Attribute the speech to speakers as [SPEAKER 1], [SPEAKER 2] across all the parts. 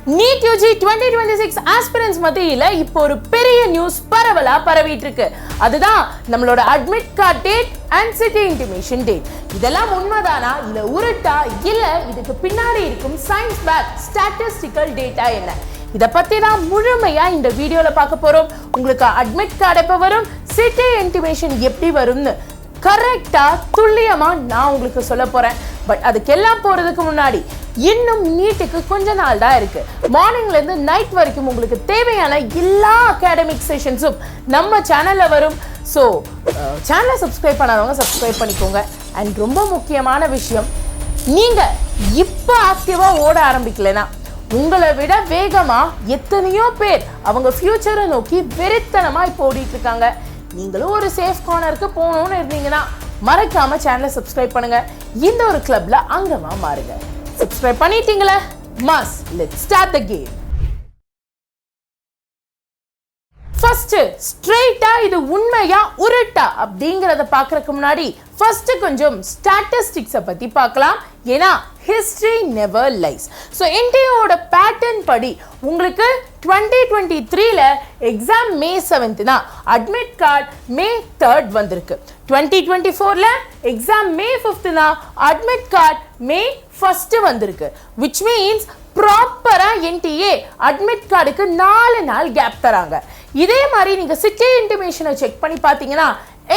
[SPEAKER 1] NEET UG 2026 aspirants மத்தியில இப்போ ஒரு பெரிய நியூஸ் பரவலா பரவிட்டு இருக்கு. அதுதான் நம்மளோட admit card date and city intimation date. இதெல்லாம் உண்மைதானா இல்ல உருட்டா இல்ல இதுக்கு பின்னாடி இருக்கும் சயின்ஸ் பேக் ஸ்டாட்டிஸ்டிக்கல் டேட்டா என்ன? இத பத்தி தான் முழுமையா இந்த வீடியோல பார்க்க போறோம். உங்களுக்கு அட்மிட் கார்டு எப்ப வரும், சிட்டி இன்டிமேஷன் எப்படி வரும்னு கரெக்டா துல்லியமா நான் உங்களுக்கு சொல்ல போறேன். பட் அதுக்கெல்லாம் போறதுக்கு முன்னாடி இன்னும் நீட்டுக்கு கொஞ்ச நாள் தான் இருக்கு. மார்னிங்ல இருந்து நைட் வரைக்கும் உங்களுக்கு தேவையான எல்லா அகாடமிக் செஷன்ஸும் நம்ம சேனல்ல வரும். ஸோ சேனலை சப்ஸ்கிரைப் பண்ணாதவங்க சப்ஸ்கிரைப் பண்ணிக்கோங்க. அண்ட் ரொம்ப முக்கியமான விஷயம், நீங்க இப்போ ஆக்டிவா ஓட ஆரம்பிக்கலனா உங்களை விட வேகமா எத்தனையோ பேர் அவங்க ஃபியூச்சரை நோக்கி வெறித்தனமா இப்போ ஓடிட்டு இருக்காங்க. நீங்களும் ஒரு சேஃப் கார்னருக்கு போகணும்னு இருந்தீங்கன்னா மறக்காம சேனலை சப்ஸ்கிரைப் பண்ணுங்க. இந்த ஒரு கிளப்ல அங்கமா மாறுங்க. சப்ஸ்கிரைப் பண்ணிட்டீங்களா? மஸ் let's start the game. First ஸ்ட்ரைட்டா இது உண்மையா உருட்டா அப்படிங்கறத பார்க்கறதுக்கு முன்னாடி ஃபர்ஸ்ட் கொஞ்சம் ஸ்டாட்டிஸ்டிக்ஸை பத்தி பார்க்கலாம். ஏன்னா ஹிஸ்டரி நெவர் லைஸ். ஸோ இந்தியாவோட பேட்டர்ன் படி உங்களுக்கு 2023ல எக்ஸாம் May 7th தான், அட்மிட் கார்டு May 3rd வந்திருக்கு. 2024ல எக்ஸாம் May 5th தான், அட்மிட் கார்டு May 1st வந்திருக்கு. which means ப்ராப்பரா NTA அட்மிட் கார்டுக்கு 4 நாள் கேப் தராங்க. இதே மாதிரி நீங்க சிட்டி இன்டிமேஷனை செக் பண்ணி பார்த்தீங்கன்னா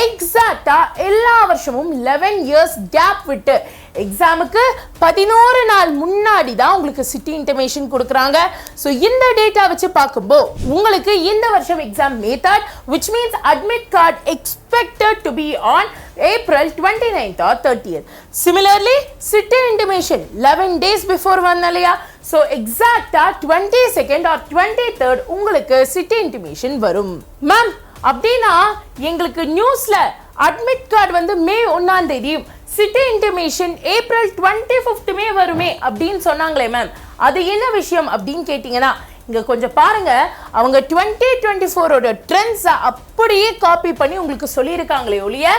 [SPEAKER 1] எக்ஸாக்டா எல்லா வருஷமும் 11 years கேப் விட்டு எக்ஸாமுக்கு 11 நாள் முன்னாடி தான் உங்களுக்கு சிட்டி இன்டிமேஷன் கொடுக்குறாங்க. ஸோ இந்த டேட்டா வச்சு பார்க்கும்போது உங்களுக்கு இந்த வருஷம் exam May 3rd, which means admit card expected to be on April 29th or 30th. Similarly, city intimation 11 days before வந்தலையா? So எக்ஸாக்டா 22nd or 23rd உங்களுக்கு சிட்டி இன்டிமேஷன் வரும். மேம் அப்படின்னா எங்களுக்கு நியூஸ்ல அட்மிட் கார்டு வந்து May 1 city intimation April 25th வருமே அப்படின்னு சொன்னாங்களே மேம், அது என்ன விஷயம் அப்படின்னு கேட்டீங்கன்னா இங்க கொஞ்சம் பாருங்க, அவங்க 2024ஓட ட்ரெண்ட்ஸை அப்படியே காப்பி பண்ணி உங்களுக்கு சொல்லியிருக்காங்களே ஒழிய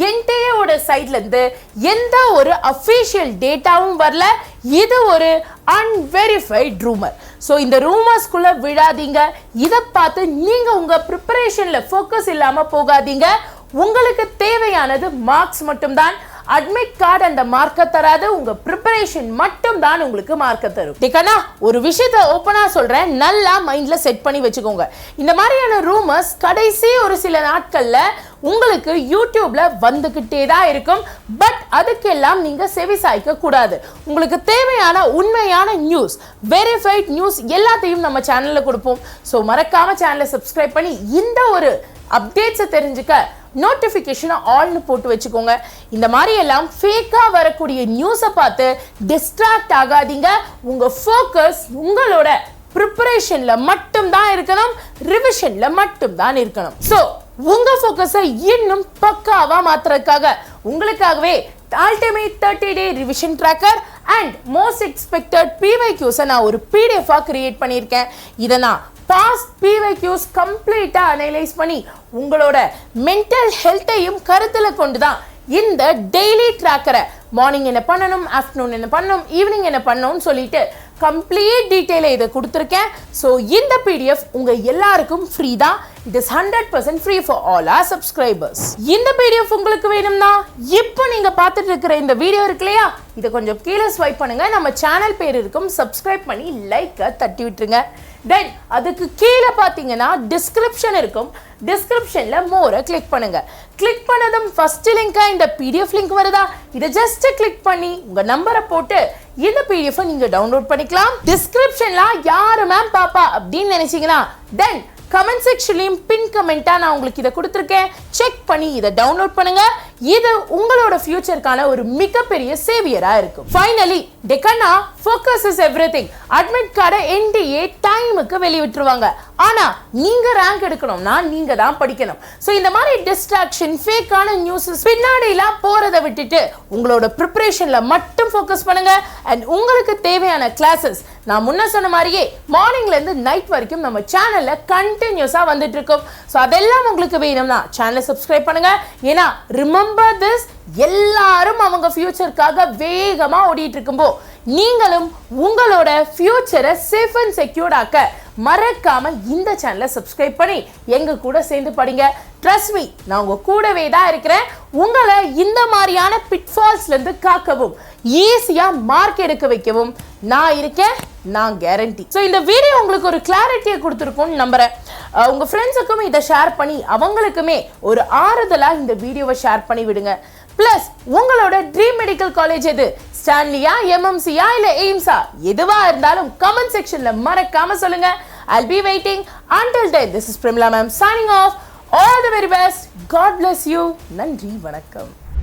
[SPEAKER 1] என்டிஏவோட சைட்ல இருந்து எந்த ஒரு அஃபிஷியல் டேட்டாவும் வரல. இது ஒரு அன்வெரிஃபைட் ரூமர். ஸோ இந்த ரூமர்ஸ்குள்ள விடாதீங்க. இதை பார்த்து நீங்க உங்க ப்ரிப்பரேஷன்ல ஃபோக்கஸ் இல்லாம போகாதீங்க. உங்களுக்கு தேவையானது மார்க்ஸ் மட்டும்தான். அட்மிட் கார்டு அந்த மார்க்க தராது, உங்க ப்ரிப்பரேஷன் மட்டும் தான் உங்களுக்கு மார்க்க தரும். டிகனா ஒரு விஷயத்தை ஓப்பனா சொல்றேன், நல்லா மைண்ட்ல செட் பண்ணி வச்சுக்கோங்க. இந்த மாதிரியான ரூமர்ஸ் கடைசி ஒரு சில நாட்கள்ல உங்களுக்கு யூடியூப்ல வந்துகிட்டே தான் இருக்கும். பட் அதுக்கெல்லாம் நீங்க செவி சாய்க்க கூடாது. உங்களுக்கு தேவையான உண்மையான நியூஸ், வெரிஃபைட் நியூஸ் எல்லாத்தையும் நம்ம சேனல்ல கொடுப்போம். ஸோ மறக்காம சேனலை சப்ஸ்கிரைப் பண்ணி இந்த ஒரு அப்டேட்ஸை தெரிஞ்சுக்க நோட்டிஃபிகேஷனை ஆல்னு போட்டு வச்சுக்கோங்க. இந்த மாதிரி எல்லாம் ஃபேக்கா வரக்கூடிய நியூஸை பார்த்து டிஸ்ட்ராக்ட் ஆகாதீங்க. உங்க ஃபோக்கஸ் உங்களோட ப்ரிப்பரேஷன்ல மட்டும் தான் இருக்கணும், ரிவிஷன்ல மட்டும் தான் இருக்கணும். ஸோ உங்க ஃபோக்கஸை இன்னும் பக்காவா மாத்துறதுக்காக உங்களுக்காகவே ultimate 30-day revision tracker and most expected PYQs நான் ஒரு PDF-ஆ கிரியேட் பண்ணியிருக்கேன். இதை நான் பாஸ்ட் PYQs கம்ப்ளீட்டா அனலைஸ் பண்ணி உங்களோட மென்டல் ஹெல்த்தையும் கருத்துல கொண்டு தான் இந்த டெய்லி ட்ராக்கரை மார்னிங் என்ன பண்ணணும், ஆஃப்டர்நூன் என்ன பண்ணணும், ஈவினிங் என்ன பண்ணணும்னு சொல்லிட்டு கம்ப்ளீட் டீட்டெயிலை இதை கொடுத்துருக்கேன். ஸோ இந்த PDF உங்க எல்லாருக்கும் ஃப்ரீ தான். It is 100% free for all our subscribers. இந்த PDF உங்களுக்கு வேணும்னா இப்போ நீங்க பார்த்துட்டு இருக்கிற இந்த வீடியோ இருக்கு இல்லையா, இதை கொஞ்சம் கீழே ஸ்வைப் பண்ணுங்க. நம்ம சேனல் பேர் இருக்கும், சப்ஸ்கிரைப் பண்ணி லைக்கை தட்டி விட்டுருங்க. தென் அதுக்கு கீழே பார்த்தீங்கன்னா டிஸ்கிரிப்ஷன் இருக்கும். டிஸ்கிரிப்ஷன்ல மோரை கிளிக் பண்ணுங்க. கிளிக் பண்ணதும் ஃபர்ஸ்ட் லிங்கா இந்த PDF லிங்க் வருதா, இதை ஜஸ்ட் கிளிக் பண்ணி உங்க நம்பரை போட்டு இந்த PDF நீங்க டவுன்லோட் பண்ணிக்கலாம். டிஸ்கிரிப்ஷன்ல யாரு மேம் பாப்பா அப்படின்னு நினைச்சீங்கன்னா தென் கமெண்ட் செக்ஷன்லயும் பின் கமெண்டா நான் உங்களுக்கு இதை கொடுத்துருக்கேன். செக் பண்ணி இதை டவுன்லோட் பண்ணுங்க. இது உங்களோட ஃபியூச்சருக்கான ஒரு மிகப்பெரிய சேவியரா இருக்கும். ஃபைனலி டெக்கனா ஃபோக்கஸ் இஸ் எவ்ரிதிங். அட்மிட் கார்டை NTA டைமுக்கு வெளியிட்டுருவாங்க. ஆனா நீங்க ரேங்க் எடுக்கணும்னா நீங்க தான் படிக்கணும். ஸோ இந்த மாதிரி டிஸ்ட்ராக்ஷன், ஃபேக்கான நியூஸஸ் பின்னாடிலாம் போறதை விட்டுட்டு உங்களோட ப்ரிப்பரேஷன்ல மட்டும் ஃபோக்கஸ் பண்ணுங்க. அண்ட் உங்களுக்கு தேவையான கிளாஸஸ் நான் முன்ன சொன்ன மாதிரியே மார்னிங்ல இருந்து நைட் வரைக்கும் நம்ம சேனல்ல கண்டினியூஸா வந்துட்டு இருக்கோம். ஸோ அதெல்லாம் உங்களுக்கு வேணும்னா சேனலை சப்ஸ்கிரைப் பண்ணுங்க. ஏன்னா ரிமெம்பர் திஸ், எல்லாரும் அவங்க ஃபியூச்சருக்காக வேகமா ஓடிட்டு இருக்கும்போ நீங்களும் உங்களோட ஃபியூச்சரை சேஃப் அண்ட் செக்யூர்ட் ஆக்க மறக்காம இந்த சேனலை சப்ஸ்கிரைப் பண்ணி எங்க கூட சேர்ந்து படிங்க. ட்ரஸ்ட் மீ, நான் உங்க கூடவே தான் இருக்கிறேன். உங்களை இந்த மாதிரியான பிட்ஃபால்ஸ்ல இருந்து காக்கவும் ஈஸியா மார்க் எடுக்க வைக்கவும் நான் இருக்கேன். நான் கேரண்டி. ஸோ இந்த வீடியோ உங்களுக்கு ஒரு கிளாரிட்டியை கொடுத்துருக்கும்னு நம்புறேன். உங்க ஃப்ரெண்ட்ஸுக்கும் இதை ஷேர் பண்ணி அவங்களுக்குமே ஒரு ஆறுதலா இந்த வீடியோவை ஷேர் பண்ணி விடுங்க. பிளஸ் உங்களோட ட்ரீம் மெடிக்கல் காலேஜ் எது? ஸ்டான்லியா, எம்எம்சியா இல்ல எய்ம்ஸா? எதுவா இருந்தாலும் கமெண்ட் செக்ஷன்ல மறக்காம சொல்லுங்க. I'll be waiting. Until then, this is Primla ma'am signing off. All the very best. God bless you. நன்றி, வணக்கம்.